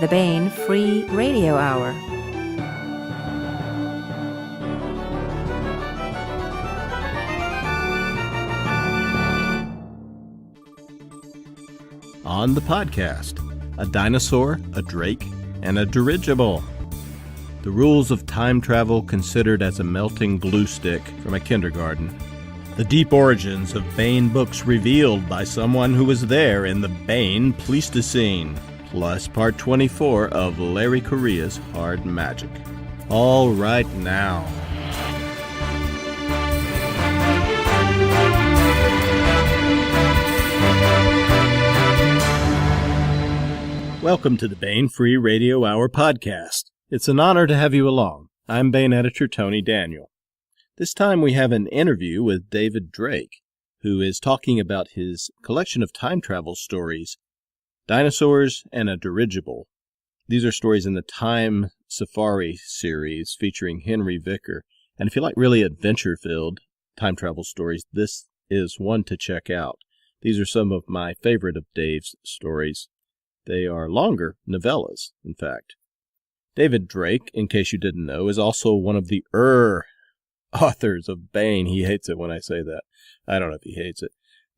the Baen Free Radio Hour. On the podcast, a dinosaur, a drake, and a dirigible. The rules of time travel considered as a melting glue stick from a kindergarten. The deep origins of Baen books revealed by someone who was there in the Baen Pleistocene, plus part 24 of Larry Correia's Hard Magic. All right now. Welcome to the Baen Free Radio Hour podcast. It's an honor to have you along. I'm Baen editor Tony Daniel. This time we have an interview with David Drake, who is talking about his collection of time travel stories, Dinosaurs and a Dirigible. These are stories in the Time Safari series featuring Henry Vicker. And if you like really adventure-filled time travel stories, this is one to check out. These are some of my favorite of Dave's stories. They are longer novellas, in fact. David Drake, in case you didn't know, is also one of the authors of Baen. He hates it when I say that. I don't know if he hates it.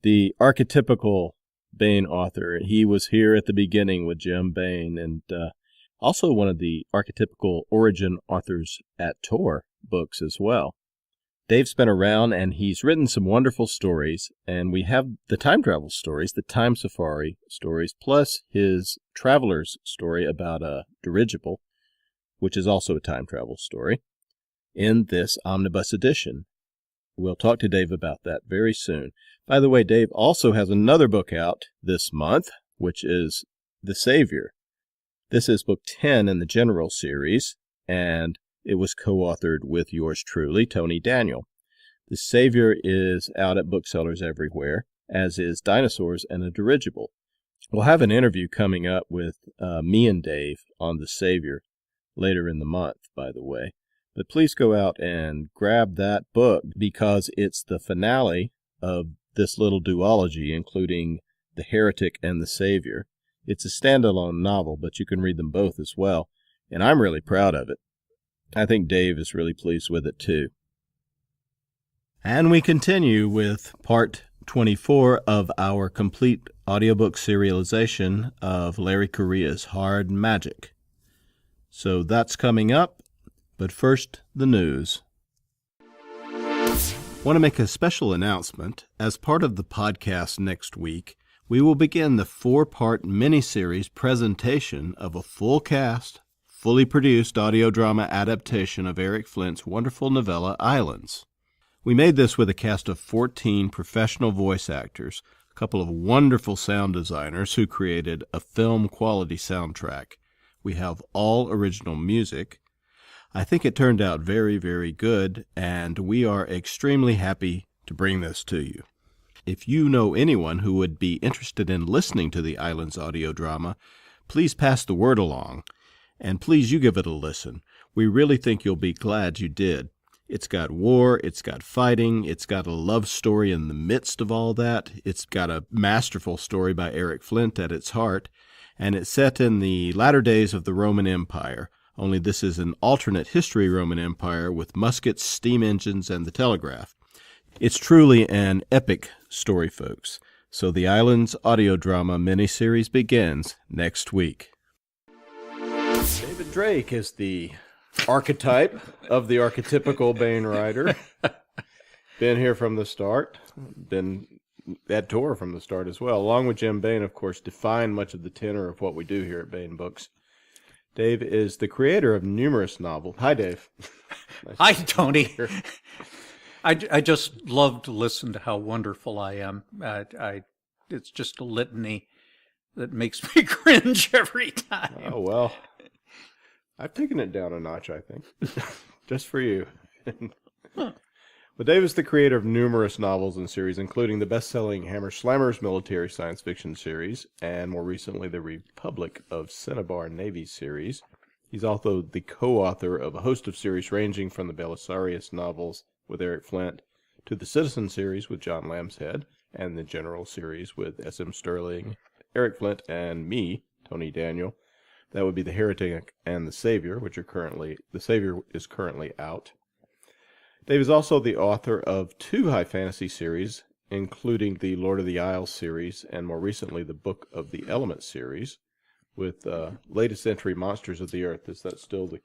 The archetypical Baen author. He was here at the beginning with Jim Baen, and also one of the archetypical origin authors at Tor books as well. Dave's been around, and he's written some wonderful stories, and we have the time travel stories, the Time Safari stories, plus his Traveler's story about a dirigible, which is also a time travel story, in this omnibus edition. We'll talk to Dave about that very soon. By the way, Dave also has another book out this month, which is The Savior. This is book 10 in the general series, and it was co-authored with yours truly, Tony Daniel. The Savior is out at booksellers everywhere, as is Dinosaurs and a Dirigible. We'll have an interview coming up with me and Dave on The Savior later in the month, by the way. But please go out and grab that book because it's the finale of this little duology, including The Heretic and The Savior. It's a standalone novel, but you can read them both as well, and I'm really proud of it. I think Dave is really pleased with it, too. And we continue with part 24 of our complete audiobook serialization of Larry Correia's Hard Magic. So that's coming up, but first, the news. I want to make a special announcement. As part of the podcast next week, we will begin the 4-part miniseries presentation of a full cast, fully produced audio drama adaptation of Eric Flint's wonderful novella, Islands. We made this with a cast of 14 professional voice actors, a couple of wonderful sound designers who created a film-quality soundtrack. We have all original music. I think it turned out very, very good, and we are extremely happy to bring this to you. If you know anyone who would be interested in listening to the Islands audio drama, please pass the word along. And please, you give it a listen. We really think you'll be glad you did. It's got war, it's got fighting, it's got a love story in the midst of all that. It's got a masterful story by Eric Flint at its heart, and it's set in the latter days of the Roman Empire, only this is an alternate history Roman Empire with muskets, steam engines, and the telegraph. It's truly an epic story, folks. So the Islands audio drama miniseries begins next week. David Drake is the archetype of the archetypical Baen writer. Been here from the start. Been at Tor from the start as well. Along with Jim Baen, of course, define much of the tenor of what we do here at Baen Books. Dave is the creator of numerous novels. Hi, Dave. Nice Hi, Tony. I just love to listen to how wonderful I am. It's just a litany that makes me cringe every time. Oh, well. I've taken it down a notch, I think, just for you. But Dave is the creator of numerous novels and series, including the best-selling Hammer Slammers military science fiction series, and more recently the Republic of Cinnabar Navy series. He's also the co-author of a host of series ranging from the Belisarius novels with Eric Flint to the Citizen series with John Lambshead, and the General series with S.M. Sterling, Eric Flint, and me, Tony Daniel. That would be The Heretic and The Savior, The Savior is currently out. Dave is also the author of 2 high fantasy series, including the Lord of the Isles series and more recently the Book of the Elements series, with latest entry Monsters of the Earth. Is that still the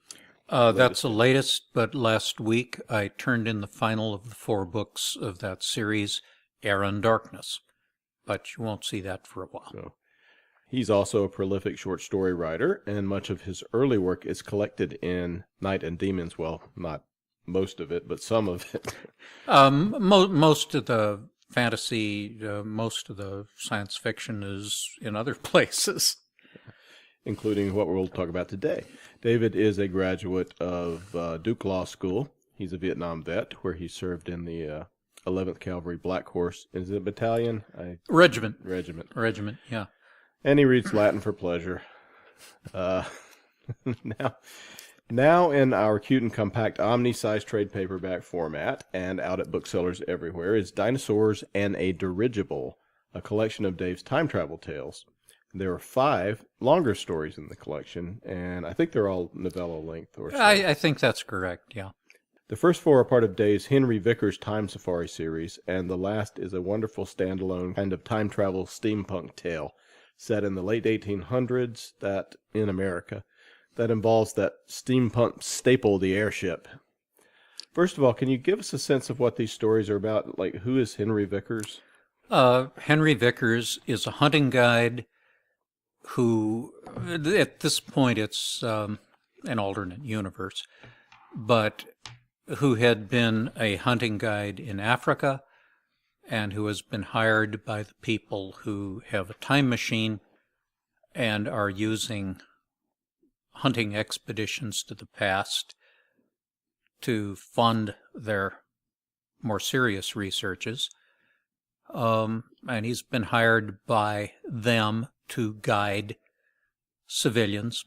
That's the latest, but last week I turned in the final of the 4 books of that series, Air and Darkness. But you won't see that for a while. So, he's also a prolific short story writer, and much of his early work is collected in Night and Demons. Well, not most of it, but some of it. Most of the fantasy, most of the science fiction is in other places. Including what we'll talk about today. David is a graduate of Duke Law School. He's a Vietnam vet where he served in the 11th Cavalry Black Horse. Is it battalion? Regiment, yeah. And he reads Latin for pleasure. Now in our cute and compact omni-size trade paperback format and out at booksellers everywhere is Dinosaurs and a Dirigible, a collection of Dave's time travel tales. There are 5 longer stories in the collection, and I think they're all novella length or so. I think that's correct, yeah. The first 4 are part of Dave's Henry Vickers Time Safari series, and the last is a wonderful standalone kind of time travel steampunk tale set in the late 1800s in America that involves that steampunk staple, the airship. First of all, can you give us a sense of what these stories are about? Like, who is Henry Vickers? Henry Vickers is a hunting guide who, at this point, it's an alternate universe, but who had been a hunting guide in Africa and who has been hired by the people who have a time machine and are using hunting expeditions to the past to fund their more serious researches. And he's been hired by them to guide civilians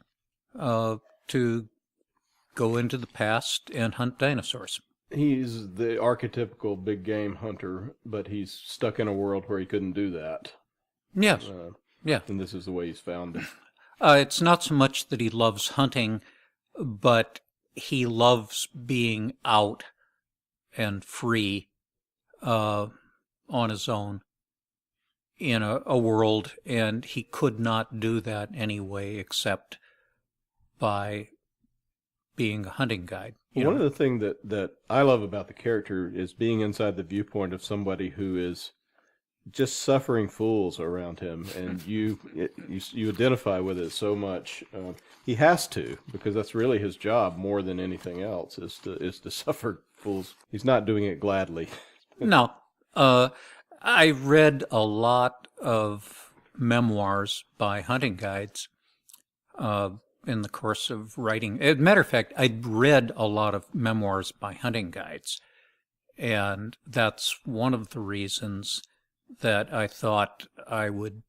to go into the past and hunt dinosaurs. He's the archetypical big game hunter, but he's stuck in a world where he couldn't do that. Yes. Yeah. And this is the way he's found it. It's not so much that he loves hunting, but he loves being out and free on his own in a world, and he could not do that anyway except by being a hunting guide. One of the things that I love about the character is being inside the viewpoint of somebody who is just suffering fools around him, and you identify with it so much. He has to, because that's really his job more than anything else, is to suffer fools. He's not doing it gladly. No. I read a lot of memoirs by hunting guides in the course of writing. As a matter of fact, I'd read a lot of memoirs by hunting guides, and that's one of the reasons that I thought I would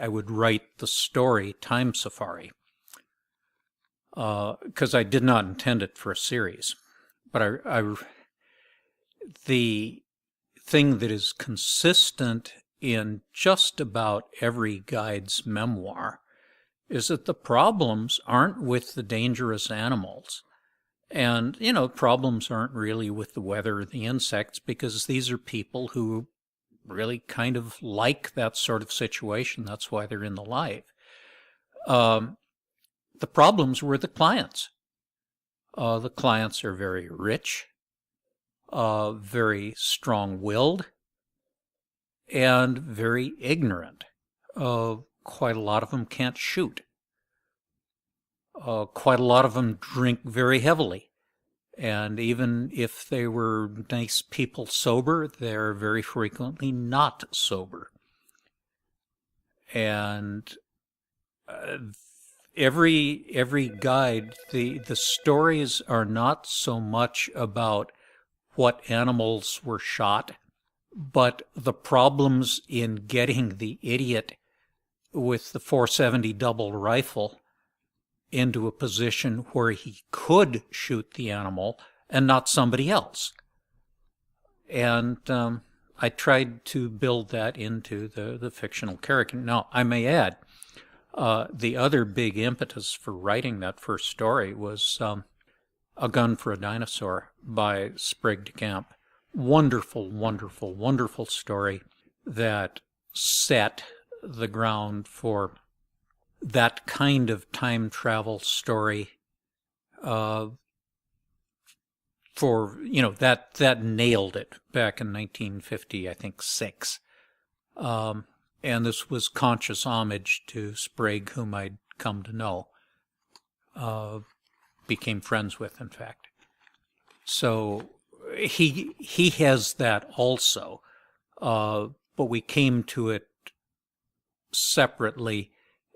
write the story Time Safari, because I did not intend it for a series. But the thing that is consistent in just about every guide's memoir is that the problems aren't with the dangerous animals. And, problems aren't really with the weather or the insects, because these are people who really kind of like that sort of situation. That's why they're in the life. The problems were the clients. The clients are very rich, very strong-willed, and very ignorant. Quite a lot of them can't shoot. Quite a lot of them drink very heavily. And even if they were nice people sober, they're very frequently not sober. And every guide, the stories are not so much about what animals were shot, but the problems in getting the idiot with the .470 double rifle into a position where he could shoot the animal and not somebody else. And I tried to build that into the fictional character. Now, I may add, The other big impetus for writing that first story was A Gun for a Dinosaur by Sprague de Camp. Wonderful, wonderful, wonderful story that set the ground for that kind of time travel story. That nailed it back in 1950, I think, 6. And this was conscious homage to Sprague, whom I'd come to know, became friends with, in fact. So he has that also, but we came to it separately,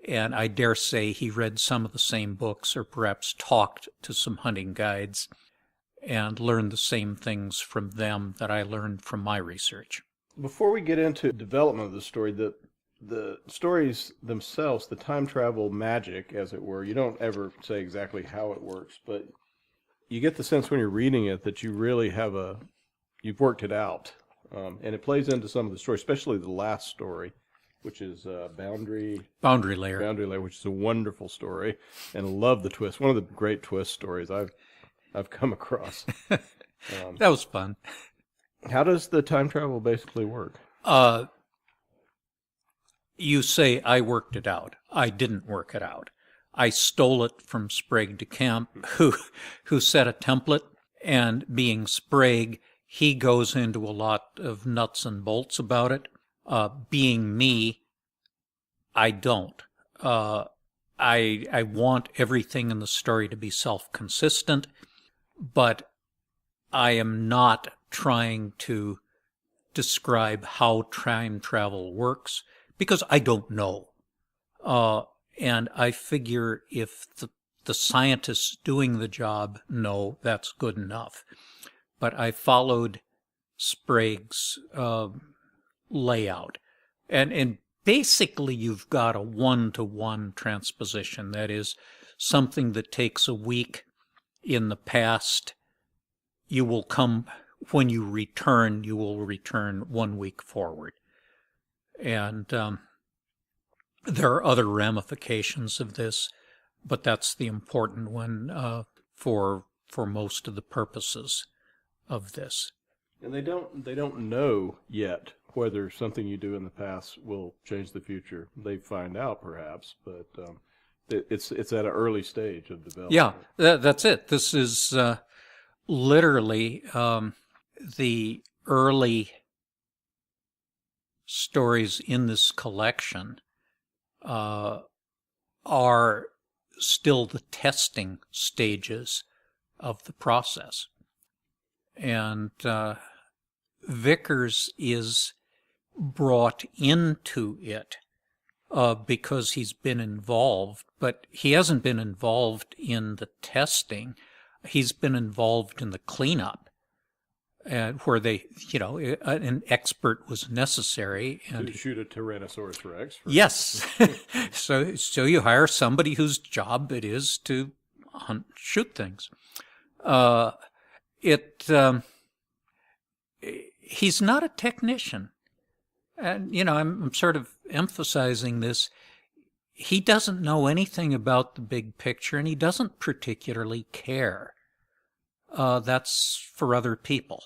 and I dare say he read some of the same books, or perhaps talked to some hunting guides, and learned the same things from them that I learned from my research. Before we get into development of the story, the stories themselves, the time travel magic, as it were, you don't ever say exactly how it works, but you get the sense when you're reading it that you really you've worked it out. And it plays into some of the story, especially the last story, which is Boundary Layer, which is a wonderful story, and I love the twist. One of the great twist stories I've come across. That was fun. How does the time travel basically work? You say I worked it out. I didn't work it out. I stole it from Sprague de Camp, who set a template, and being Sprague, he goes into a lot of nuts and bolts about it. Being me, I don't. I want everything in the story to be self-consistent, but I am not trying to describe how time travel works, because I don't know. And I figure if the scientists doing the job know, that's good enough. But I followed Sprague's layout. And basically you've got a one-to-one transposition. That is, something that takes a week in the past, you will come, when you will return 1 week forward. And there are other ramifications of this, but that's the important one for most of the purposes of this. And they don't know yet whether something you do in the past will change the future. They find out perhaps, but it's at an early stage of development. Yeah, that's it. This is literally the early stories in this collection are still the testing stages of the process. And Vickers is brought into it because he's been involved, but he hasn't been involved in the testing. He's been involved in the cleanup, where an expert was necessary. And to shoot a Tyrannosaurus Rex. Yes. So you hire somebody whose job it is to shoot things. He's not a technician. And, I'm sort of emphasizing this. He doesn't know anything about the big picture, and he doesn't particularly care. That's for other people.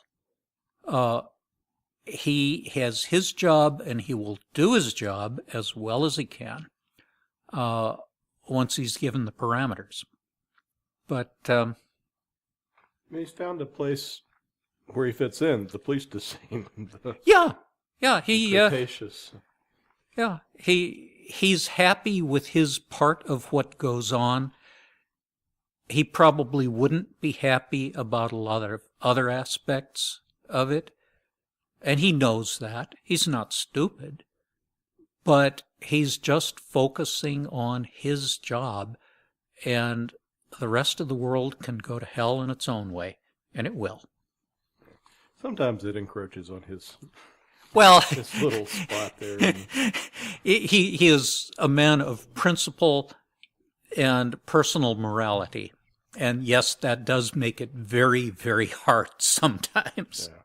He has his job, and he will do his job as well as he can once he's given the parameters. But he's found a place where he fits in, the police scene. He's happy with his part of what goes on. He probably wouldn't be happy about a lot of other aspects of it, and he knows that. He's not stupid, but he's just focusing on his job, and the rest of the world can go to hell in its own way, and it will. Sometimes it encroaches on his this little spot there. He is a man of principle and personal morality. And yes, that does make it very, very hard sometimes. Yeah.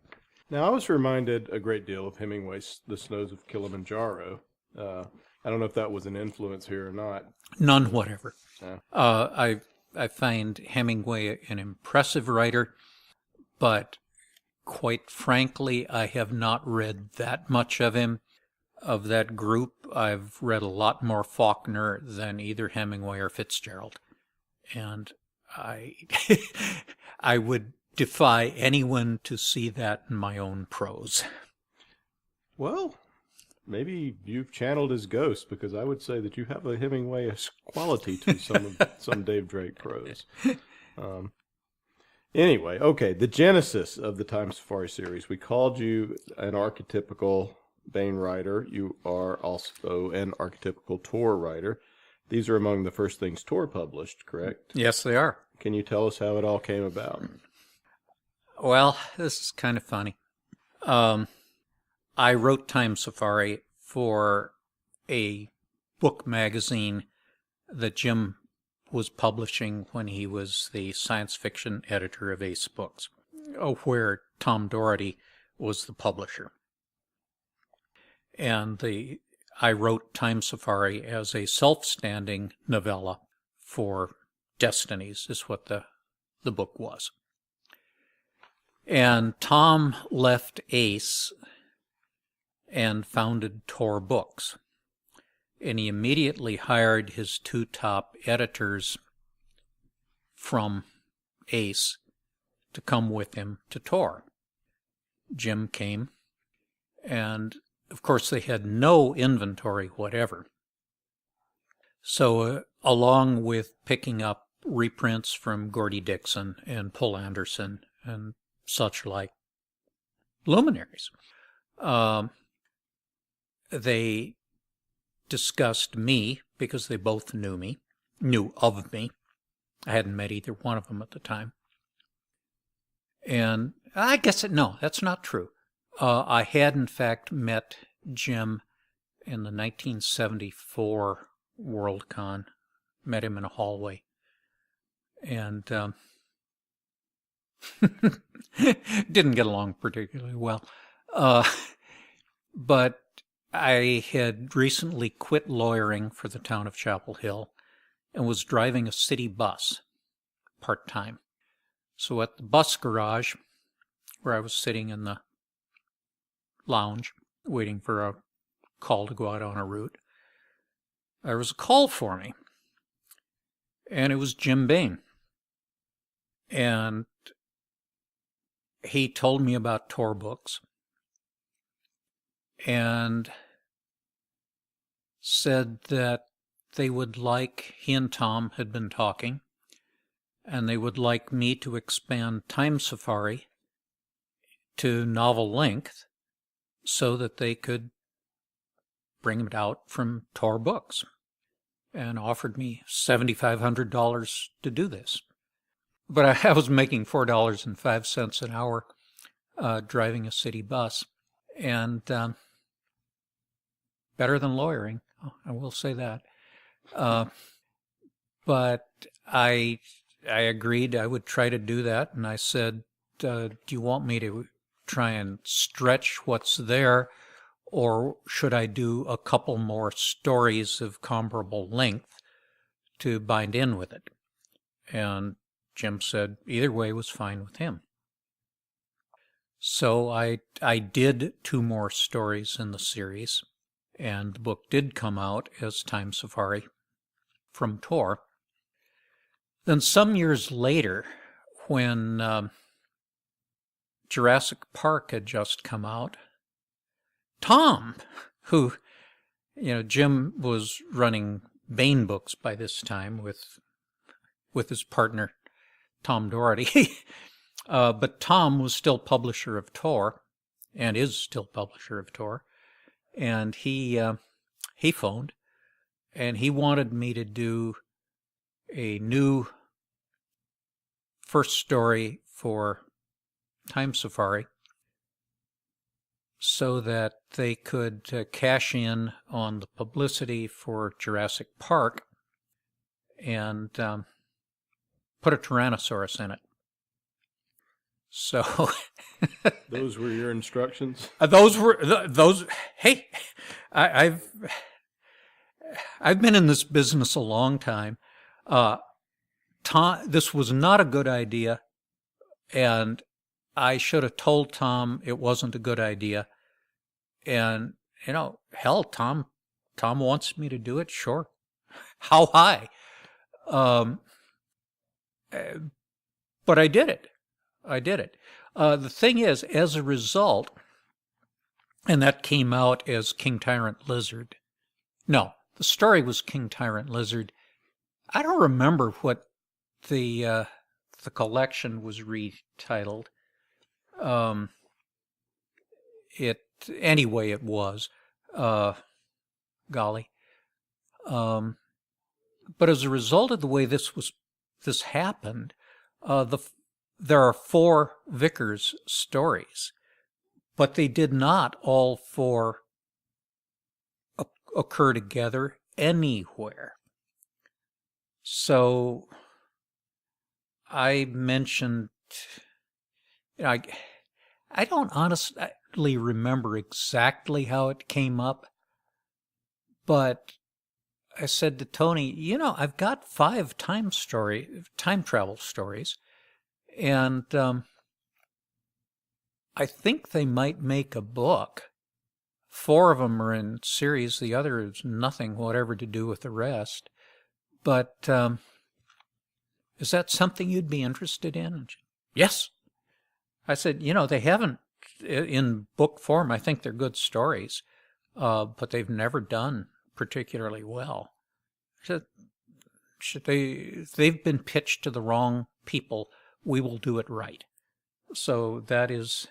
Now, I was reminded a great deal of Hemingway's The Snows of Kilimanjaro. I don't know if that was an influence here or not. None whatever. Yeah. I find Hemingway an impressive writer, but quite frankly, I have not read that much of him. Of that group, I've read a lot more Faulkner than either Hemingway or Fitzgerald. And I I would defy anyone to see that in my own prose. Well, maybe you've channeled his ghost, because I would say that you have a Hemingway quality to some Dave Drake prose. Anyway, okay, the genesis of the Time Safari series. We called you an archetypical Baen writer. You are also an archetypical Tor writer. These are among the first things Tor published, correct? Yes, they are. Can you tell us how it all came about? Well, this is kind of funny. I wrote Time Safari for a book magazine that Jim was publishing when he was the science fiction editor of Ace Books, where Tom Doherty was the publisher. And I wrote Time Safari as a self-standing novella for Destinies, is what the book was. And Tom left Ace and founded Tor Books. And he immediately hired his two top editors from Ace to come with him to Tor. Jim came, and of course they had no inventory whatever. So along with picking up reprints from Gordy Dixon and Poul Anderson and such like luminaries, they discussed me, because they both knew of me. I hadn't met either one of them at the time. And I guess no, that's not true. I had, in fact, met Jim in the 1974 Worldcon. Met him in a hallway. And didn't get along particularly well. But I had recently quit lawyering for the town of Chapel Hill and was driving a city bus part-time. So at the bus garage, where I was sitting in the lounge waiting for a call to go out on a route, there was a call for me. And it was Jim Baen. And he told me about Tor Books and said that they would like, he and Tom had been talking, and they would like me to expand Time Safari to novel length so that they could bring it out from Tor Books, and offered me $7,500 to do this. But I was making $4.05 an hour driving a city bus, and better than lawyering, I will say that. But I agreed I would try to do that, and I said, do you want me to try and stretch what's there, or should I do a couple more stories of comparable length to bind in with it? And Jim said either way was fine with him. So I did two more stories in the series, and the book did come out as Time Safari from Tor. Then some years later, when Jurassic Park had just come out, Tom, who, Jim was running Baen Books by this time with his partner, Tom Doherty. But Tom was still publisher of Tor, and is still publisher of Tor. And he phoned, and he wanted me to do a new first story for Time Safari so that they could cash in on the publicity for Jurassic Park and put a Tyrannosaurus in it. So Those were your instructions? those. Hey, I've I've been in this business a long time. This was not a good idea, and I should have told Tom it wasn't a good idea. And, hell, Tom wants me to do it, sure. How high? But I did it. The thing is, as a result, and that came out as King Tyrant Lizard. No, the story was King Tyrant Lizard. I don't remember what the collection was retitled. Anyway, it was. Golly. But as a result of the way this happened, there are 4 Vickers stories, but they did not all 4 occur together anywhere. So I mentioned, I don't honestly remember exactly how it came up, but I said to Tony, I've got 5 time travel stories, and I think they might make a book. 4 of them are in series. The other is nothing whatever to do with the rest. But is that something you'd be interested in? Yes. I said, they haven't, in book form, I think they're good stories, but they've never done particularly well. They've been pitched to the wrong people. We will do it right. So that is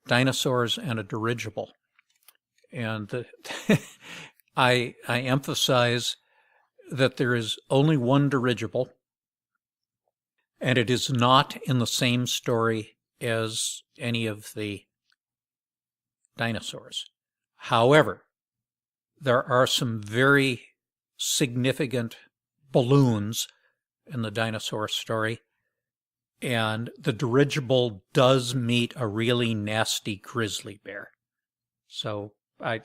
Dinosaurs and a Dirigible. And I emphasize that there is only one dirigible, and it is not in the same story as any of the dinosaurs. However, there are some very significant balloons in the dinosaur story, and the dirigible does meet a really nasty grizzly bear. So I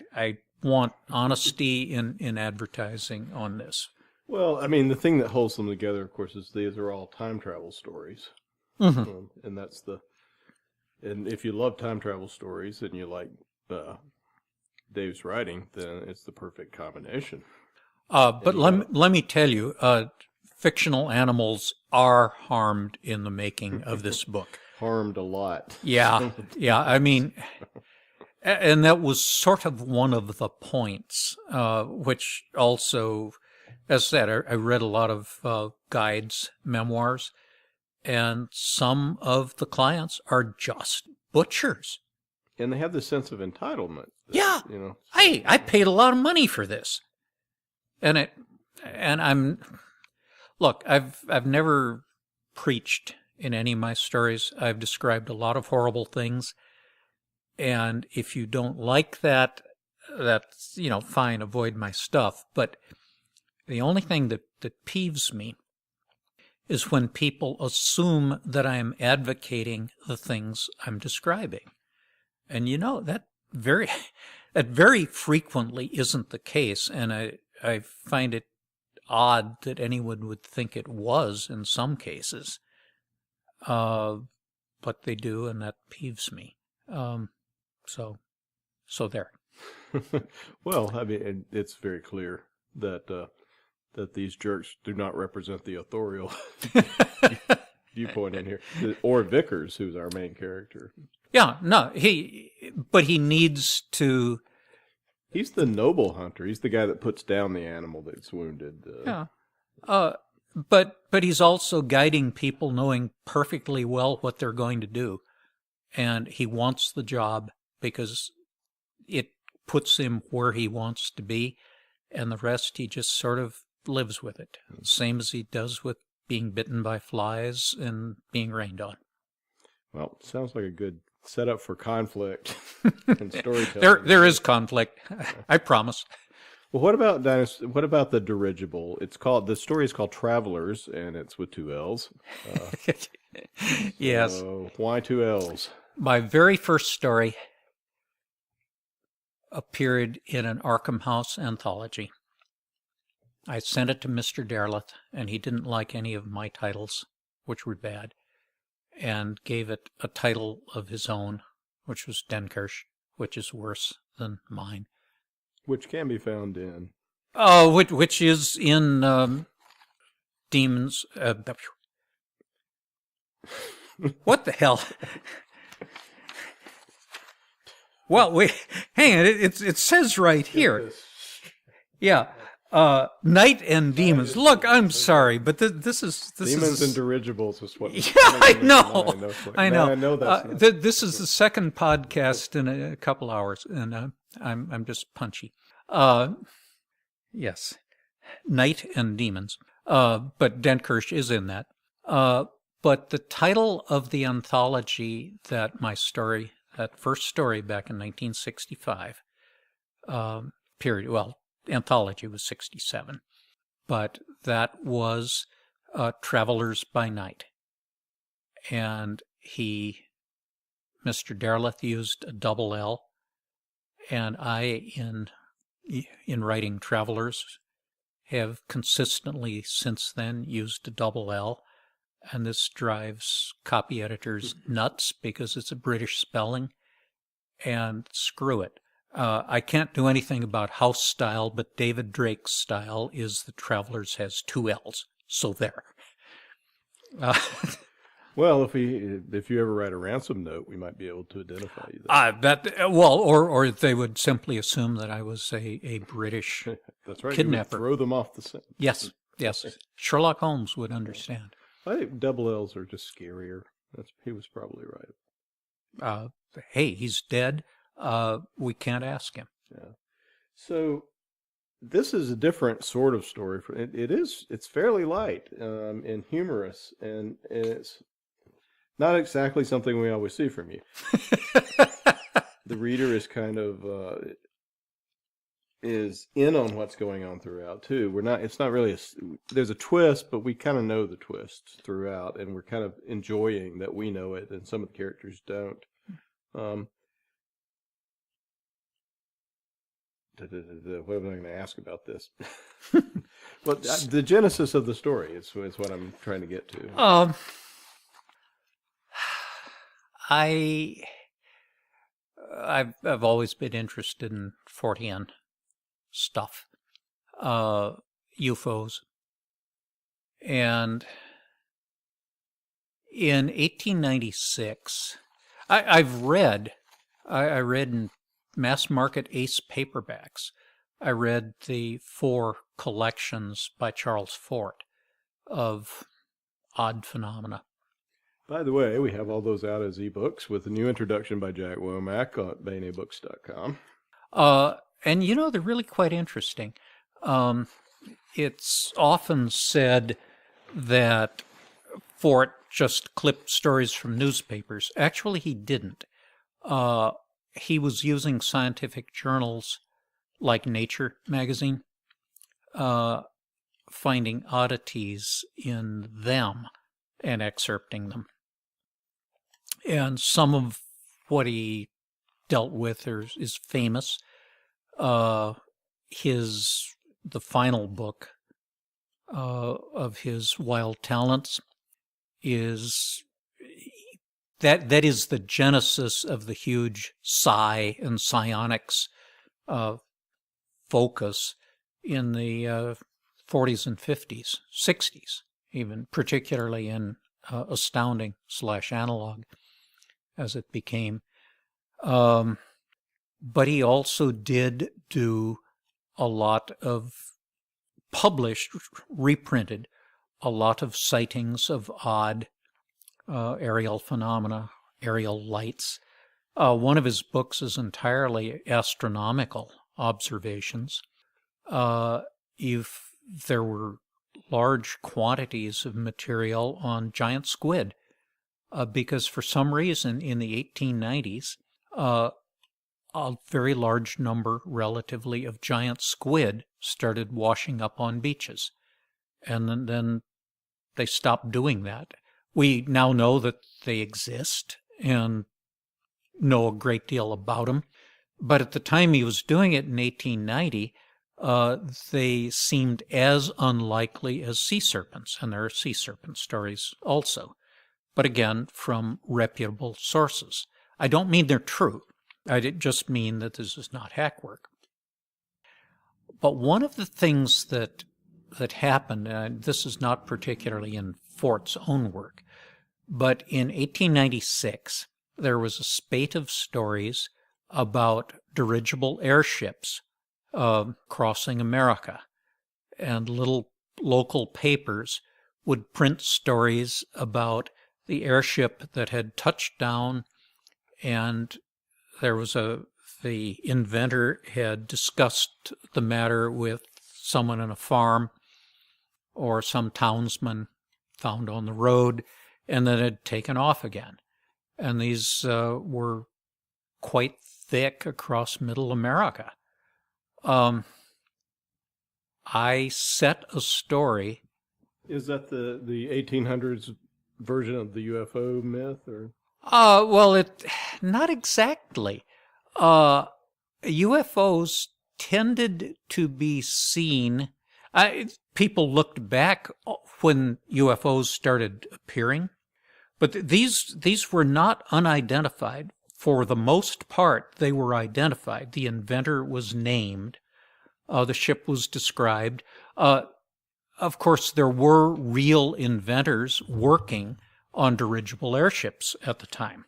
want honesty in advertising on this. Well, I mean, the thing that holds them together, of course, is these are all time travel stories. Mm-hmm. And if you love time travel stories and you like Dave's writing, then it's the perfect combination. But let me tell you, fictional animals are harmed in the making of this book. Harmed a lot. Yeah. I mean, and that was sort of one of the points, which also, as I said, I read a lot of guides, memoirs, and some of the clients are just butchers. And they have this sense of entitlement. Yeah. I paid a lot of money for this. And look, I've never preached in any of my stories. I've described a lot of horrible things. And if you don't like that, that's, fine, avoid my stuff. But the only thing that peeves me is when people assume that I am advocating the things I'm describing. And that very frequently isn't the case. And I find it odd that anyone would think it was in some cases. But they do, and that peeves me. So there. Well, I mean, it's very clear that these jerks do not represent the authorial viewpoint in here, or Vickers, who's our main character. Yeah, no, he needs to. He's the noble hunter. He's the guy that puts down the animal that's wounded. Yeah. But he's also guiding people, knowing perfectly well what they're going to do, and he wants the job because it puts him where he wants to be, and the rest he just sort of lives with it, same as he does with being bitten by flies and being rained on. Well, sounds like a good setup for conflict and storytelling. There is conflict, I promise. Well, what about the dirigible? The story is called Travelers, and it's with 2 L's. Yes. So why 2 L's? My very first story appeared in an Arkham House anthology. I sent it to Mr. Derleth, and he didn't like any of my titles, which were bad, and gave it a title of his own, which was Denkirch, which is worse than mine. Which can be found in... Oh, which is in Demons... what the hell? Well, wait, hang on, it says right here. Yeah. Night and Demons. Look, I'm sorry, but this is Demons and Dirigibles is what... Yeah, I know. I know. I know that's this is the second podcast in a couple hours, and I'm just punchy. Yes. Night and Demons. But Denkirch is in that. But the title of the anthology that first story back in 1965, period, well, anthology was 67, but that was Travelers by Night. And Mr. Derleth used a double L, and I, in writing Travelers, have consistently since then used a double L, and this drives copy editors nuts because it's a British spelling, and screw it. I can't do anything about house style, but David Drake's style is the Travelers has 2 L's. So there. Well, if you ever write a ransom note, we might be able to identify you. Or they would simply assume that I was a British That's right. kidnapper. You would throw them off the scent. Yes. Sherlock Holmes would understand. I think double L's are just scarier. He was probably right. Hey, he's dead. We can't ask him. Yeah. So this is a different sort of story. It's fairly light and humorous, and it's not exactly something we always see from you. The reader is kind of is in on what's going on throughout too. It's not really there's a twist, but we kind of know the twists throughout, and we're kind of enjoying that we know it, and some of the characters don't. What am I going to ask about this? But the genesis of the story is what I'm trying to get to. I've always been interested in Fortean stuff, UFOs, and in 1896, I read in mass market Ace paperbacks. I read the 4 collections by Charles Fort of odd phenomena. By the way, we have all those out as ebooks with a new introduction by Jack Womack at BaenBooks.com. And they're really quite interesting. It's often said that Fort just clipped stories from newspapers. Actually, he didn't. He was using scientific journals like Nature magazine, finding oddities in them and excerpting them. And some of what he dealt with is famous. The final book of his Wild Talents is that is the genesis of the huge psi and psionics focus in the 40s and 50s, 60s, even particularly in Astounding / Analog, as it became. But he also did do a lot of reprinted, a lot of sightings of odd aerial phenomena, aerial lights. One of his books is entirely astronomical observations. There were large quantities of material on giant squid, because for some reason in the 1890s, a very large number, relatively, of giant squid started washing up on beaches. And then they stopped doing that. We now know that they exist and know a great deal about them. But at the time he was doing it in 1890, they seemed as unlikely as sea serpents, and there are sea serpent stories also, but again, from reputable sources. I don't mean they're true. I just mean that this is not hack work. But one of the things that happened, and this is not particularly in Fort's own work, but in 1896, there was a spate of stories about dirigible airships crossing America, and little local papers would print stories about the airship that had touched down, and there was the inventor had discussed the matter with someone on a farm or some townsman found on the road, and then had taken off again. And these were quite thick across middle America. I set a story. Is that the 1800s version of the UFO myth, or? Well, not exactly. UFOs tended to be seen. People looked back when UFOs started appearing, but these were not unidentified. For the most part, they were identified. The inventor was named. The ship was described. Of course, there were real inventors working on dirigible airships at the time.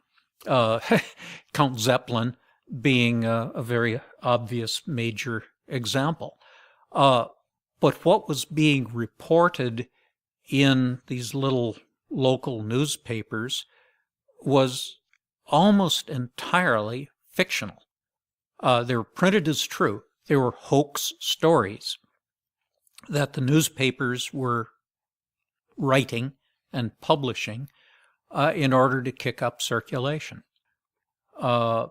Count Zeppelin being a very obvious major example. But what was being reported in these little local newspapers was almost entirely fictional. They were printed as true. They were hoax stories that the newspapers were writing and publishing in order to kick up circulation. UFOs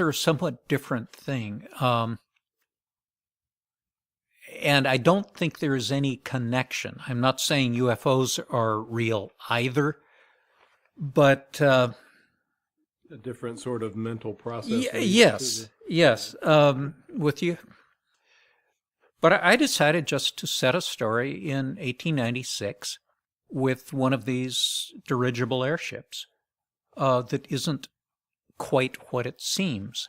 are a somewhat different thing. And I don't think there is any connection. I'm not saying UFOs are real either, but a different sort of mental process. Yes, with you. But I decided just to set a story in 1896 with one of these dirigible airships that isn't quite what it seems,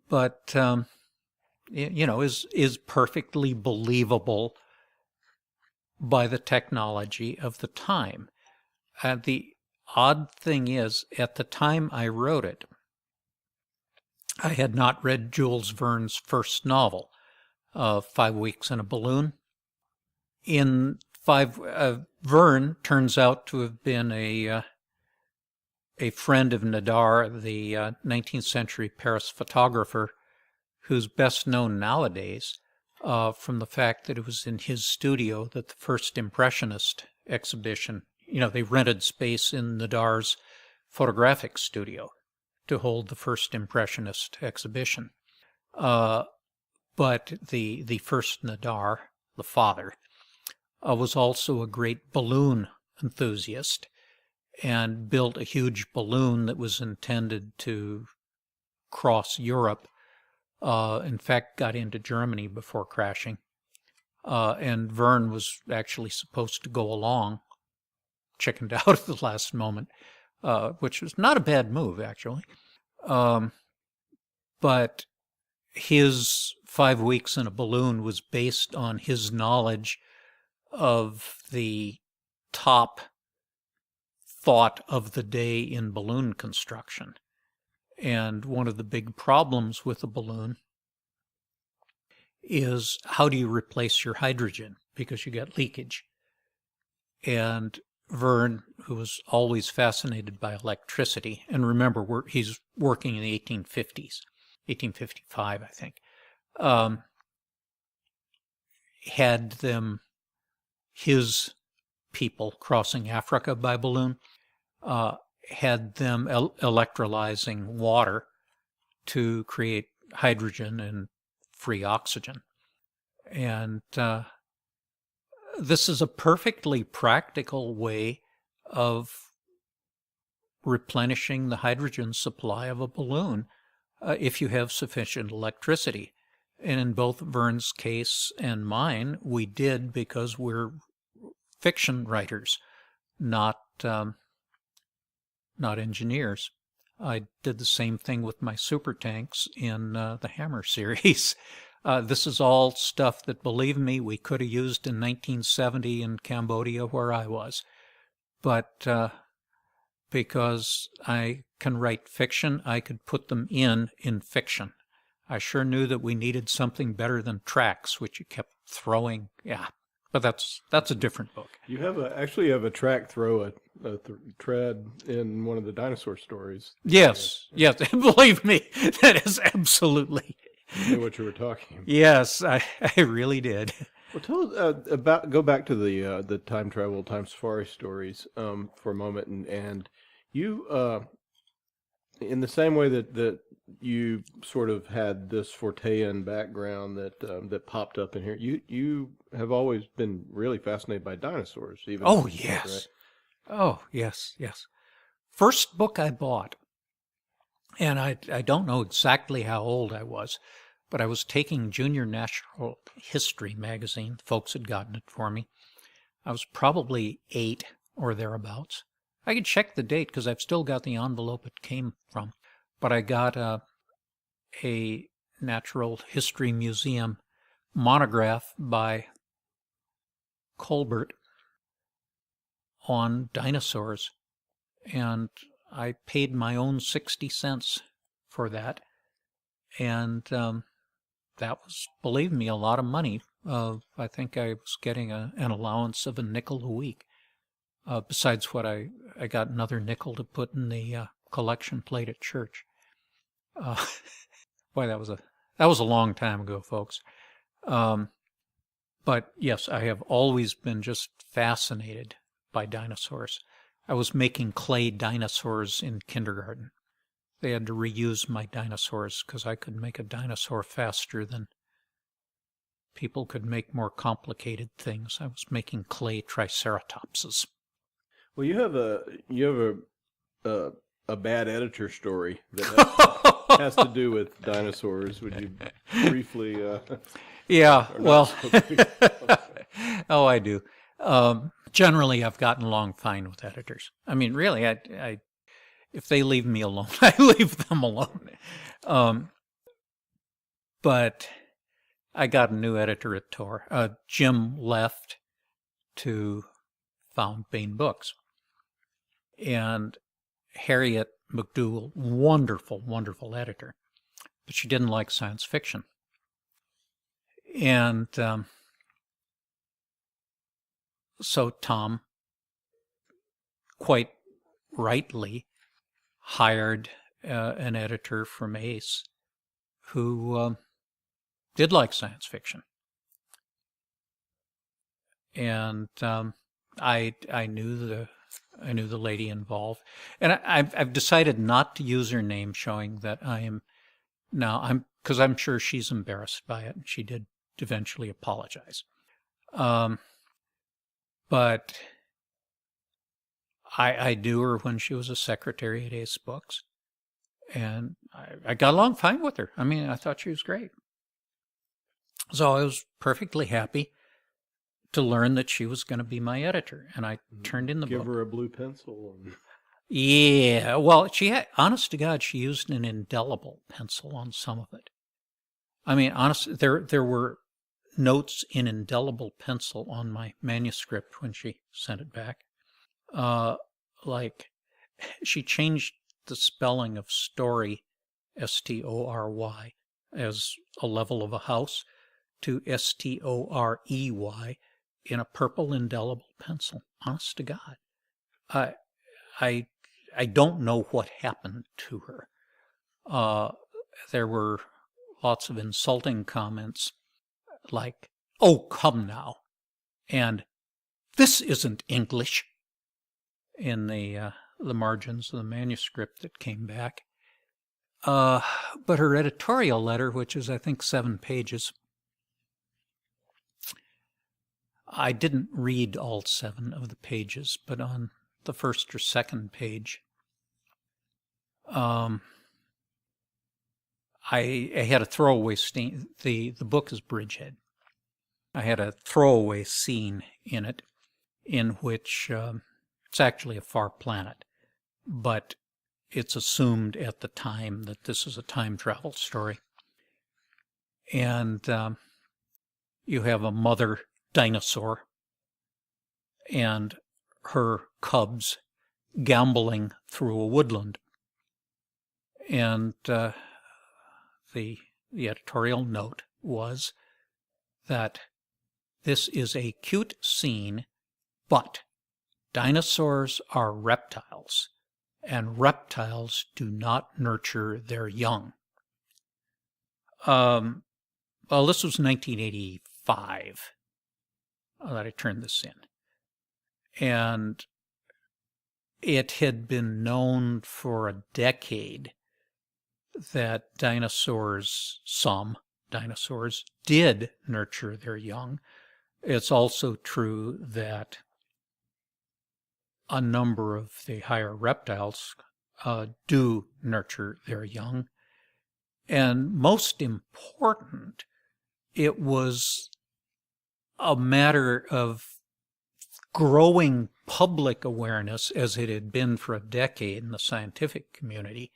but is perfectly believable by the technology of the time. The odd thing is, at the time I wrote it, I had not read Jules Verne's first novel, 5 Weeks in a Balloon. Verne turns out to have been a friend of Nadar, the 19th century Paris photographer, who's best known nowadays from the fact that it was in his studio that the first Impressionist exhibition, they rented space in Nadar's photographic studio to hold the first Impressionist exhibition. But the first Nadar, the father, was also a great balloon enthusiast and built a huge balloon that was intended to cross Europe. In fact, got into Germany before crashing. And Verne was actually supposed to go along, chickened out at the last moment, which was not a bad move, actually. But his 5 Weeks in a Balloon was based on his knowledge of the top thought of the day in balloon construction. And one of the big problems with a balloon is, how do you replace your hydrogen? Because you get leakage. And Verne, who was always fascinated by electricity, and remember, he's working in the 1850s, 1855, I think, had his people crossing Africa by balloon, had them electrolyzing water to create hydrogen and free oxygen. And this is a perfectly practical way of replenishing the hydrogen supply of a balloon if you have sufficient electricity. And in both Vern's case and mine, we did because we're fiction writers, not engineers. I did the same thing with my super tanks in the Hammer series. This is all stuff that, believe me, we could have used in 1970 in Cambodia where I was. But because I can write fiction, I could put them in fiction. I sure knew that we needed something better than tracks, which you kept throwing. Yeah, but that's a different book. You have actually have a track throw, a thread in one of the Dinosaur Stories. Yes, yes, believe me, that is absolutely. I knew what you were talking about. Yes, I really did. Well, tell us go back to the time travel, time safari stories for a moment, and you in the same way that you sort of had this Fortean background that popped up in here. You have always been really fascinated by dinosaurs. Even Oh yes, right? Oh yes. First book I bought, and I don't know exactly how old I was, but I was taking Junior Natural History magazine. Folks had gotten it for me. I was probably 8 or thereabouts. I could check the date because I've still got the envelope it came from. But I got a Natural History Museum monograph by Colbert on dinosaurs, and I paid my own 60 cents for that. And that was, believe me, a lot of money. I think I was getting an allowance of a nickel a week. Besides what I got another nickel to put in the collection plate at church. Boy, that was a long time ago, folks. But yes, I have always been just fascinated by dinosaurs. I was making clay dinosaurs in kindergarten. They had to reuse my dinosaurs because I could make a dinosaur faster than people could make more complicated things. I was making clay triceratopses. Well, you have a bad editor story that has to do with dinosaurs. Would you briefly? Yeah. Well. Oh, I do. Generally, I've gotten along fine with editors. I mean, really, I if they leave me alone, I leave them alone. But I got a new editor at Tor. Jim left to found Baen Books. And Harriet McDougall, wonderful, wonderful editor, but she didn't like science fiction. And so Tom, quite rightly, hired an editor from Ace who did like science fiction. And I knew the lady involved, and I've decided not to use her name, showing that because I'm sure she's embarrassed by it, and she did eventually apologize. But I knew her when she was a secretary at Ace Books, and I got along fine with her. I mean, I thought she was great. So I was perfectly happy to learn that she was going to be my editor, and I turned in the book. Give her a blue pencil. Yeah, well, she had, honest to God, she used an indelible pencil on some of it. I mean, honestly, there were notes in indelible pencil on my manuscript when she sent it back. Like, she changed the spelling of story, S-T-O-R-Y, as a level of a house, to S-T-O-R-E-Y in a purple indelible pencil. Honest to God. I don't know what happened to her. There were lots of insulting comments like, "Oh, come now," and "This isn't English," in the margins of the manuscript that came back. But her editorial letter, which is, I think, 7 pages, I didn't read all 7 of the pages, but on the first or second page, I had a throwaway scene. The book is Bridgehead. I had a throwaway scene in it in which it's actually a far planet, but it's assumed at the time that this is a time travel story. And you have a mother dinosaur and her cubs gamboling through a woodland. And the editorial note was that this is a cute scene, but dinosaurs are reptiles, and reptiles do not nurture their young. Well, this was 1985 that I turned this in. And it had been known for a decade that some dinosaurs did nurture their young. It's also true that a number of the higher reptiles do nurture their young. And most important, it was a matter of growing public awareness, as it had been for a decade in the scientific community,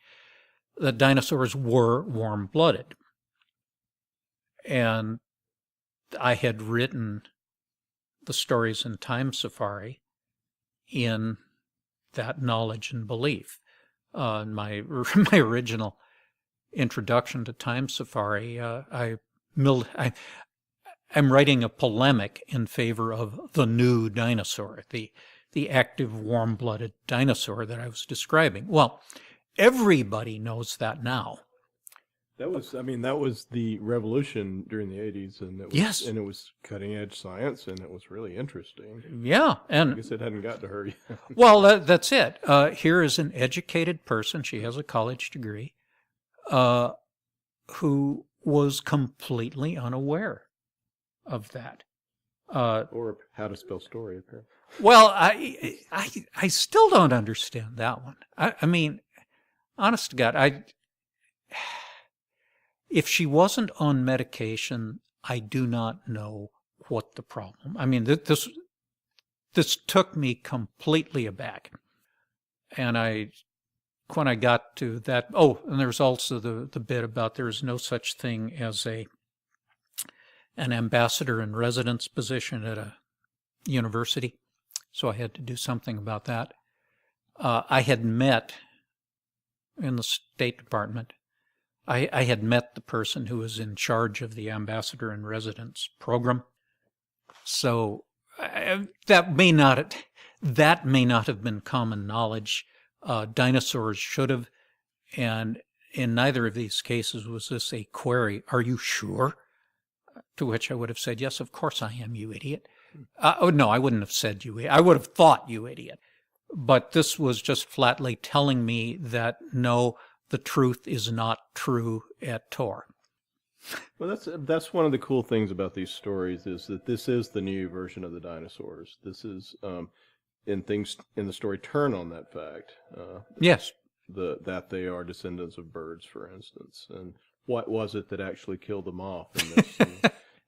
that dinosaurs were warm-blooded. And I had written the stories in Time Safari in that knowledge and belief. My original introduction to Time Safari, I'm writing a polemic in favor of the new dinosaur, the active warm-blooded dinosaur that I was describing. Well, everybody knows that now. That was the revolution during the 80s, and Yes. And it was cutting-edge science, and it was really interesting. Yeah, and I guess it hadn't got to her yet. well, that's it. Here is an educated person, she has a college degree, who was completely unaware of that. Or how to spell story, apparently. Well, I still don't understand that one. I mean, honest to God, if she wasn't on medication, I do not know what the problem. I mean, this took me completely aback. And when I got to that, and there's also the bit about there is no such thing as an ambassador in residence position at a university. So I had to do something about that. I had met in the State Department, I had met the person who was in charge of the ambassador in residence program. So that may not have been common knowledge. Dinosaurs should have, and in neither of these cases was this a query, "Are you sure?" To which I would have said, "Yes, of course I am, you idiot." No, I wouldn't have said you idiot. I would have thought you idiot. But this was just flatly telling me that no, the truth is not true at Tor. Well, that's one of the cool things about these stories is that this is the new version of the dinosaurs. This is, and things in the story turn on that fact. Yes. That they are descendants of birds, for instance, and what was it that actually killed them off? And this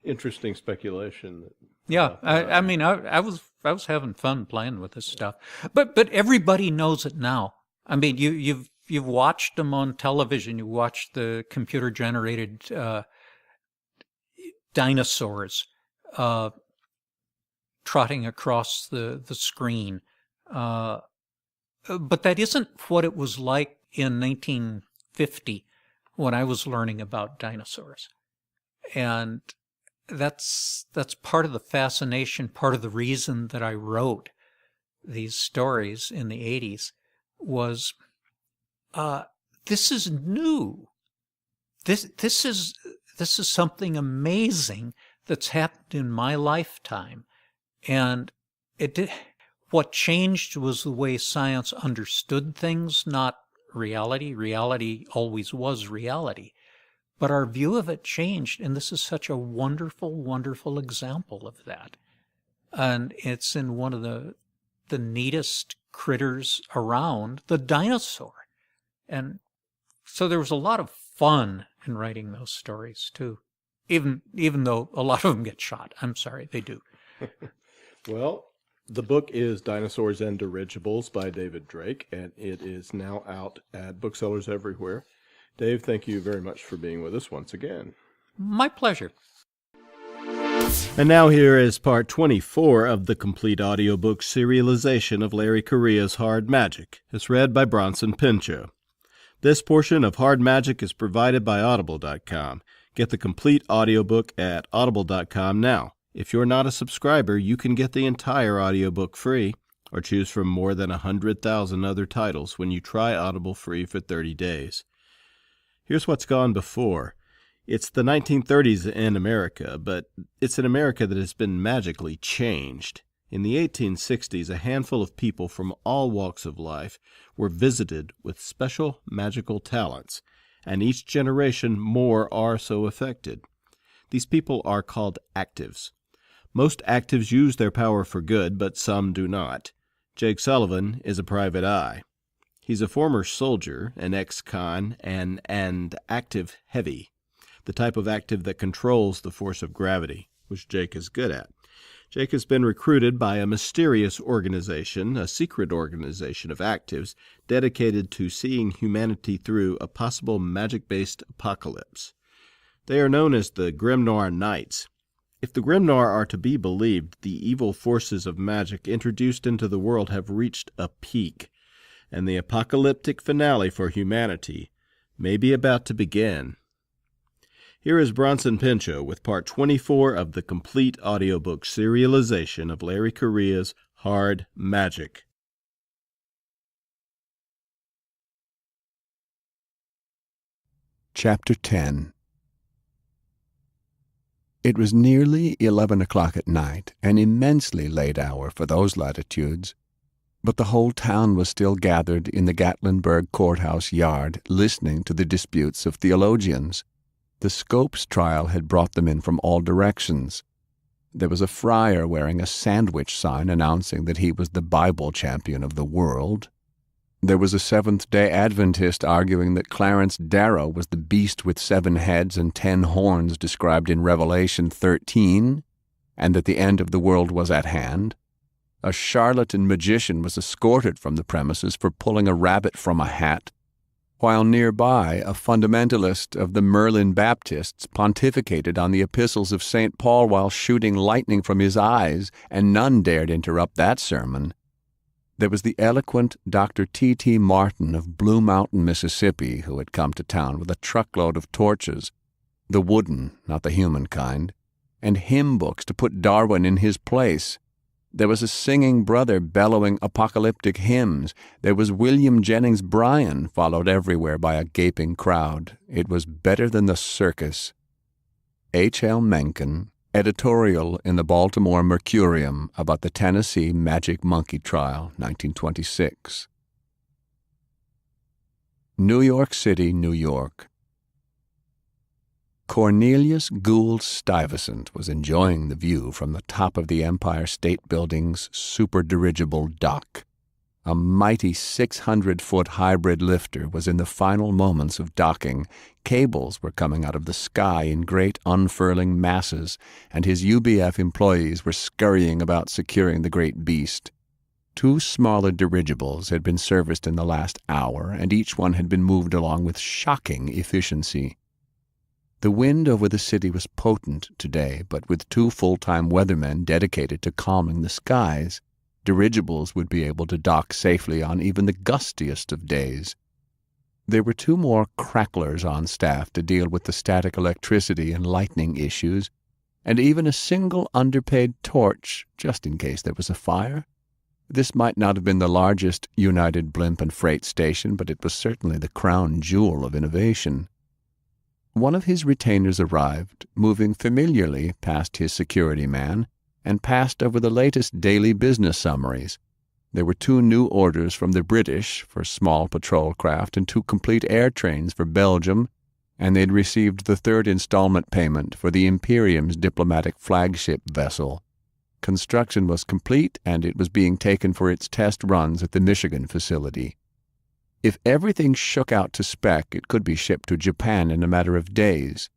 interesting speculation. Yeah, I mean, I was having fun playing with this stuff, but everybody knows it now. I mean, you've watched them on television. You watched the computer generated dinosaurs trotting across the screen, but that isn't what it was like in 1950 when I was learning about dinosaurs, and that's part of the fascination, part of the reason that I wrote these stories in the 80s was this is new. This is something amazing that's happened in my lifetime, and what changed was the way science understood things, not reality. Reality always was reality. But our view of it changed, and this is such a wonderful, wonderful example of that. And it's in one of the neatest critters around, the dinosaur. And so there was a lot of fun in writing those stories, too. Even though a lot of them get shot. I'm sorry, they do. Well, the book is Dinosaurs and Dirigibles by David Drake, and it is now out at booksellers everywhere. Dave, thank you very much for being with us once again. My pleasure. And now here is part 24 of the complete audiobook serialization of Larry Correia's Hard Magic, as read by Bronson Pinchot. This portion of Hard Magic is provided by Audible.com. Get the complete audiobook at Audible.com now. If you're not a subscriber, you can get the entire audiobook free, or choose from more than 100,000 other titles when you try Audible free for 30 days. Here's what's gone before. It's the 1930s in America, but it's an America that has been magically changed. In the 1860s, a handful of people from all walks of life were visited with special magical talents, and each generation more are so affected. These people are called actives. Most actives use their power for good, but some do not. Jake Sullivan is a private eye. He's a former soldier, an ex-con, and active heavy, the type of active that controls the force of gravity, which Jake is good at. Jake has been recruited by a mysterious organization, a secret organization of actives, dedicated to seeing humanity through a possible magic-based apocalypse. They are known as the Grimnoir Knights. If the Grimnoir are to be believed, the evil forces of magic introduced into the world have reached a peak, and the apocalyptic finale for humanity may be about to begin. Here is Bronson Pinchot with part 24 of the complete audiobook serialization of Larry Correia's Hard Magic. Chapter 10. It was nearly 11 o'clock at night, an immensely late hour for those latitudes, but the whole town was still gathered in the Gatlinburg courthouse yard, listening to the disputes of theologians. The Scopes trial had brought them in from all directions. There was a friar wearing a sandwich sign announcing that he was the Bible champion of the world. There was a Seventh-day Adventist arguing that Clarence Darrow was the beast with 7 heads and 10 horns described in Revelation 13, and that the end of the world was at hand. A charlatan magician was escorted from the premises for pulling a rabbit from a hat, while nearby a fundamentalist of the Merlin Baptists pontificated on the epistles of St. Paul while shooting lightning from his eyes, and none dared interrupt that sermon. There was the eloquent Dr. T.T. Martin of Blue Mountain, Mississippi, who had come to town with a truckload of torches, the wooden, not the human kind, and hymn books to put Darwin in his place. There was a singing brother bellowing apocalyptic hymns. There was William Jennings Bryan, followed everywhere by a gaping crowd. It was better than the circus. H.L. Mencken, editorial in the Baltimore Mercurium about the Tennessee Magic Monkey Trial, 1926. New York City, New York. Cornelius Gould Stuyvesant was enjoying the view from the top of the Empire State Building's super-dirigible dock. A mighty 600-foot hybrid lifter was in the final moments of docking. Cables were coming out of the sky in great unfurling masses, and his UBF employees were scurrying about securing the great beast. 2 smaller dirigibles had been serviced in the last hour, and each one had been moved along with shocking efficiency. The wind over the city was potent today, but with 2 full-time weathermen dedicated to calming the skies, dirigibles would be able to dock safely on even the gustiest of days. There were 2 more cracklers on staff to deal with the static electricity and lightning issues, and even a single underpaid torch, just in case there was a fire. This might not have been the largest United blimp and freight station, but it was certainly the crown jewel of innovation. One of his retainers arrived, moving familiarly past his security man, and passed over the latest daily business summaries. There were 2 new orders from the British for small patrol craft and 2 complete air trains for Belgium, and they'd received the 3rd installment payment for the Imperium's diplomatic flagship vessel. Construction was complete, and it was being taken for its test runs at the Michigan facility. If everything shook out to spec, it could be shipped to Japan in a matter of days.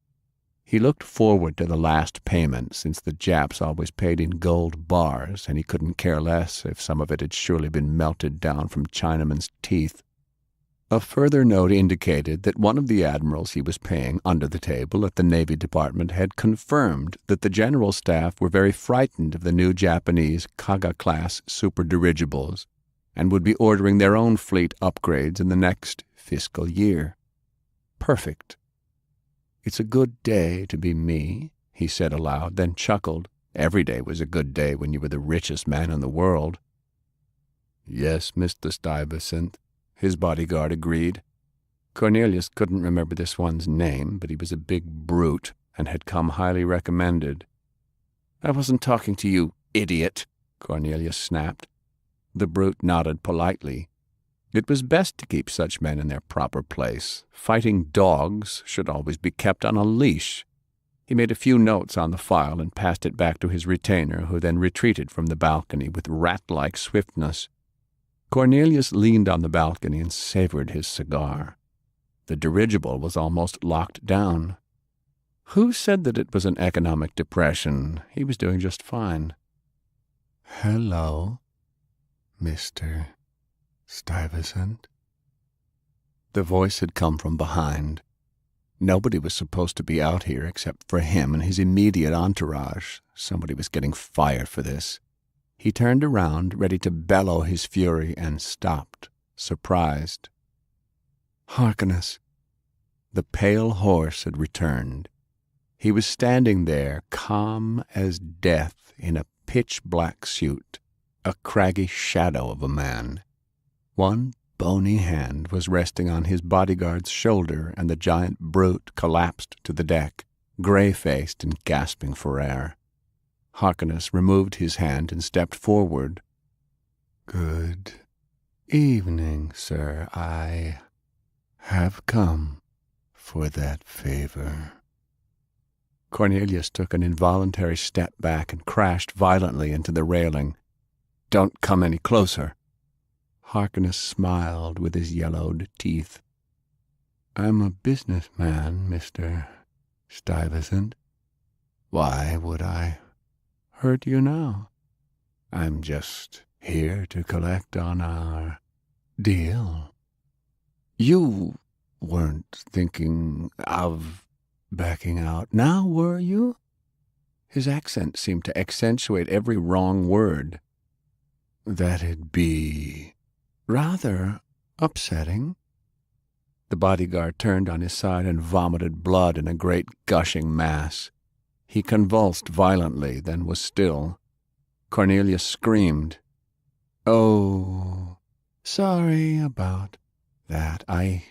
He looked forward to the last payment, since the Japs always paid in gold bars, and he couldn't care less if some of it had surely been melted down from Chinaman's teeth. A further note indicated that one of the admirals he was paying under the table at the Navy Department had confirmed that the general staff were very frightened of the new Japanese Kaga-class super-dirigibles and would be ordering their own fleet upgrades in the next fiscal year. Perfect. "It's a good day to be me," he said aloud, then chuckled. Every day was a good day when you were the richest man in the world. "Yes, Mr. Stuyvesant," his bodyguard agreed. Cornelius couldn't remember this one's name, but he was a big brute and had come highly recommended. "I wasn't talking to you, idiot," Cornelius snapped. The brute nodded politely. It was best to keep such men in their proper place. Fighting dogs should always be kept on a leash. He made a few notes on the file and passed it back to his retainer, who then retreated from the balcony with rat-like swiftness. Cornelius leaned on the balcony and savored his cigar. The dirigible was almost locked down. Who said that it was an economic depression? He was doing just fine. "Hello, Mr. Stuyvesant." The voice had come from behind. Nobody was supposed to be out here except for him and his immediate entourage. Somebody was getting fired for this. He turned around, ready to bellow his fury, and stopped, surprised. Harkness. The pale horse had returned. He was standing there, calm as death, in a pitch-black suit, a craggy shadow of a man. One bony hand was resting on his bodyguard's shoulder, and the giant brute collapsed to the deck, gray-faced and gasping for air. Harkness removed his hand and stepped forward. "Good evening, sir. I have come for that favor." Cornelius took an involuntary step back and crashed violently into the railing. "Don't come any closer." Harkness smiled with his yellowed teeth. "I'm a businessman, Mr. Stuyvesant. Why would I hurt you now? I'm just here to collect on our deal." "You weren't thinking of backing out now, were you?" His accent seemed to accentuate every wrong word. "That'd be rather upsetting." The bodyguard turned on his side and vomited blood in a great gushing mass. He convulsed violently, then was still. Cornelius screamed. "Oh, sorry about that. I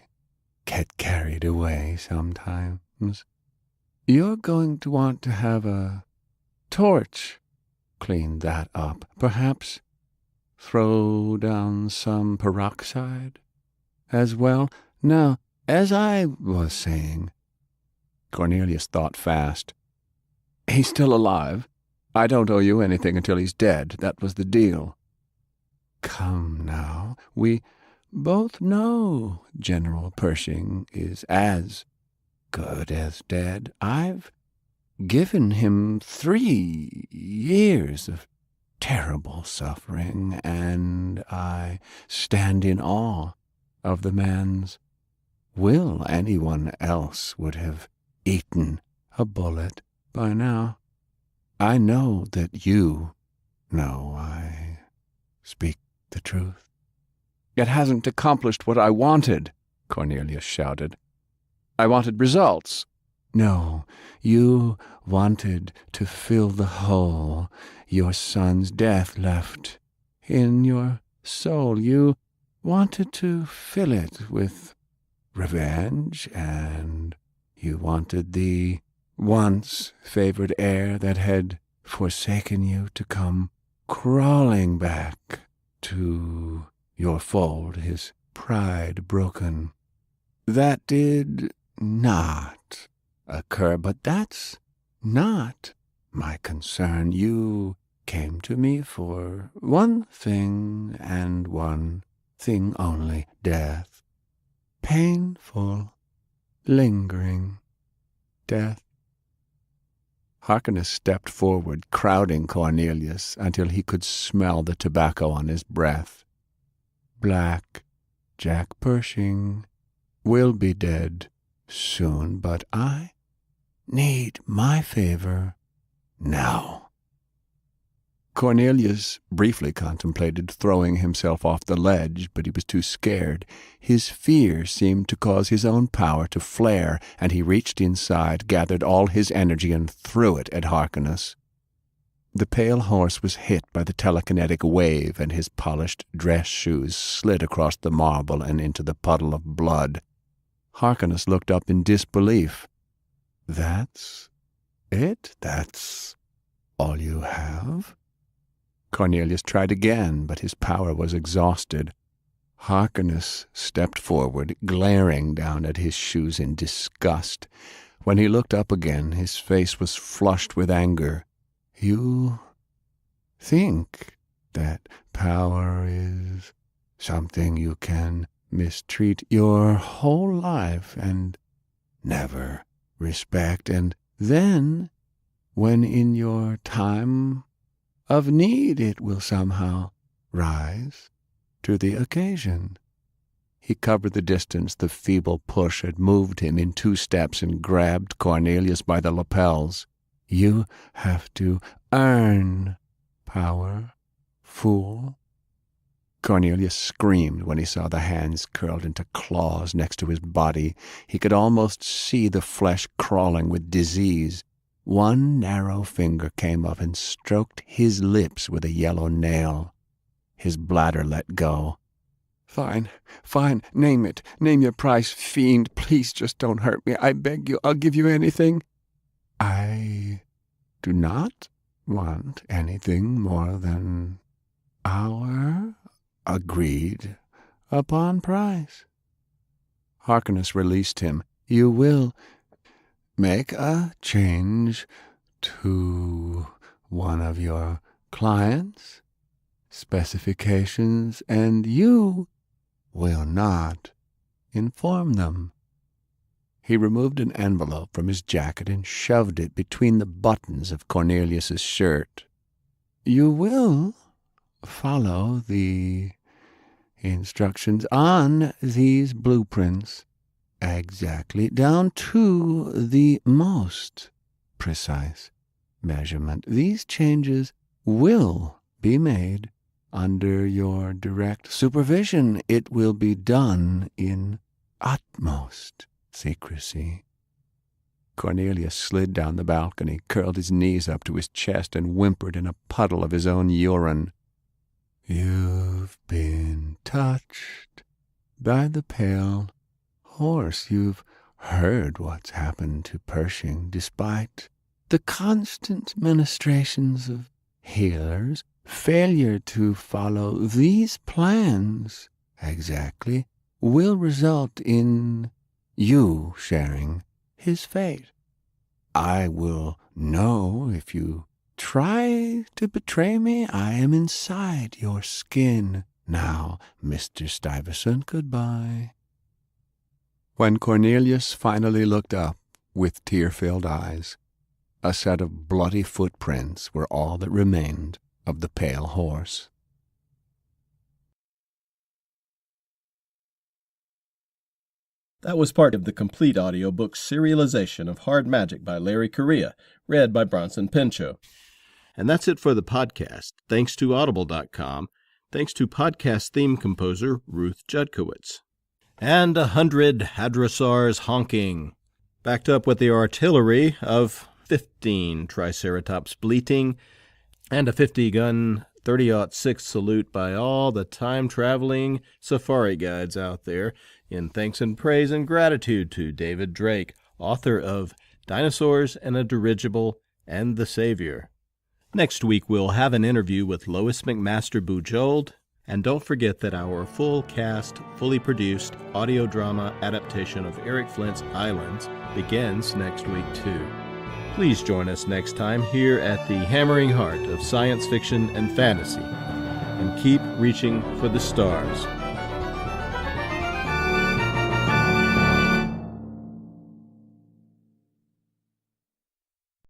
get carried away sometimes. You're going to want to have a torch clean that up. Perhaps throw down some peroxide as well. Now, as I was saying..." Cornelius thought fast. "He's still alive. I don't owe you anything until he's dead. That was the deal." "Come now, we both know General Pershing is as good as dead. I've given him 3 years of terrible suffering, and I stand in awe of the man's will. Anyone else would have eaten a bullet by now. I know that you know I speak the truth." "It hasn't accomplished what I wanted," Cornelius shouted. "I wanted results." "No, you wanted to fill the hole your son's death left in your soul. You wanted to fill it with revenge, and you wanted the once favored heir that had forsaken you to come crawling back to your fold, his pride broken. That did not occur, but that's not my concern. You came to me for one thing and one thing only, death. painful, lingering death. Harkness stepped forward, crowding Cornelius until he could smell the tobacco on his breath. Black Jack Pershing will be dead soon, but I need my favor now. Cornelius briefly contemplated throwing himself off the ledge, but he was too scared. His fear seemed to cause his own power to flare, and he reached inside, gathered all his energy, and threw it at Harkness. The pale horse was hit by the telekinetic wave, and his polished dress shoes slid across the marble and into the puddle of blood. Harkness looked up in disbelief. "That's it? That's all you have?" Cornelius tried again, but his power was exhausted. Harkness stepped forward, glaring down at his shoes in disgust. When he looked up again, his face was flushed with anger. "You think that power is something you can mistreat your whole life and never respect, and then, when in your time of need, it will somehow rise to the occasion." He covered the distance the feeble push had moved him in 2 steps and grabbed Cornelius by the lapels. "You have to earn power, fool." Cornelius screamed when he saw the hands curled into claws next to his body. He could almost see the flesh crawling with disease. One narrow finger came up and stroked his lips with a yellow nail. His bladder let go. Fine, name it. Name your price, fiend. Please just don't hurt me. I beg you, I'll give you anything." "I do not want anything more than our agreed upon price." Harkness released him. "You will make a change to one of your clients' specifications, and you will not inform them." He removed an envelope from his jacket and shoved it between the buttons of Cornelius's shirt. "You will follow the instructions on these blueprints exactly, down to the most precise measurement. These changes will be made under your direct supervision. It will be done in utmost secrecy." Cornelius slid down the balcony, curled his knees up to his chest, and whimpered in a puddle of his own urine. "You've been touched by the pale horse. You've heard what's happened to Pershing. Despite the constant ministrations of healers, failure to follow these plans exactly will result in you sharing his fate. I will know if you try to betray me. I am inside your skin. Now, Mr. Stuyvesant, goodbye." When Cornelius finally looked up with tear-filled eyes, a set of bloody footprints were all that remained of the pale horse. That was part of the complete audiobook serialization of Hard Magic by Larry Correia, read by Bronson Pinchot. And that's it for the podcast. Thanks to Audible.com. Thanks to podcast theme composer Ruth Judkowitz. And 100 hadrosaurs honking, backed up with the artillery of 15 Triceratops bleating, and a 50-gun 30-06 salute by all the time-traveling safari guides out there, in thanks and praise and gratitude to David Drake, author of Dinosaurs and a Dirigible and The Savior. Next week we'll have an interview with Lois McMaster-Bujold, and don't forget that our full cast, fully produced audio drama adaptation of Eric Flint's Islands begins next week too. Please join us next time here at the hammering heart of science fiction and fantasy, and keep reaching for the stars.